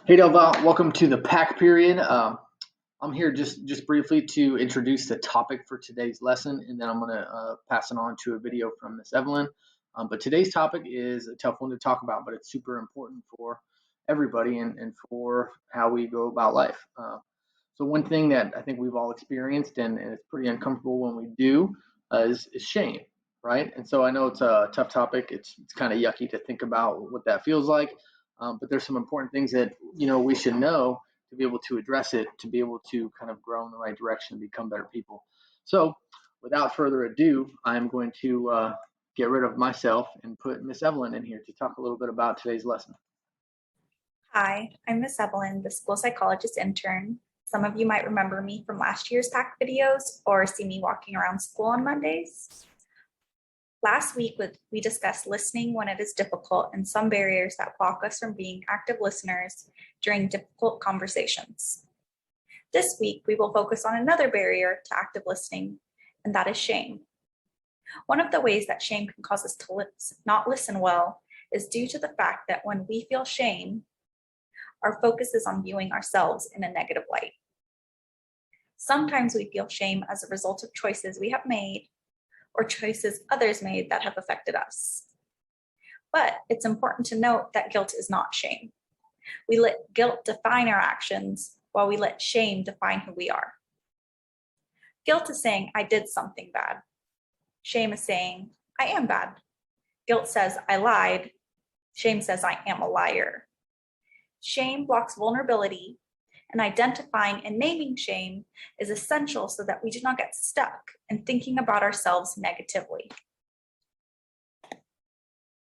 Hey Delval, welcome to the pack period. I'm here just briefly to introduce the topic for today's lesson, and then I'm going to pass it on to a video from Miss Evelyn. But today's topic is a tough one to talk about, but it's super important for everybody and for how we go about life. So one thing that I think we've all experienced, and it's pretty uncomfortable when we do, is shame, right? And so I know it's a tough topic. It's kind of yucky to think about what that feels like. But there's some important things that we should know to be able to address it, to be able to kind of grow in the right direction and become better people. So, without further ado, I'm going to get rid of myself and put Miss Evelyn in here to talk a little bit about today's lesson. Hi, I'm Miss Evelyn, the school psychologist intern. Some of you might remember me from last year's PAC videos or see me walking around school on Mondays. Last week, we discussed listening when it is difficult and some barriers that block us from being active listeners during difficult conversations. This week, we will focus on another barrier to active listening, and that is shame. One of the ways that shame can cause us to not listen well is due to the fact that when we feel shame, our focus is on viewing ourselves in a negative light. Sometimes we feel shame as a result of choices we have made or choices others made that have affected us. But it's important to note that guilt is not shame. We let guilt define our actions while we let shame define who we are. Guilt is saying, I did something bad. Shame is saying, I am bad. Guilt says, I lied. Shame says, I am a liar. Shame blocks vulnerability, and identifying and naming shame is essential so that we do not get stuck in thinking about ourselves negatively.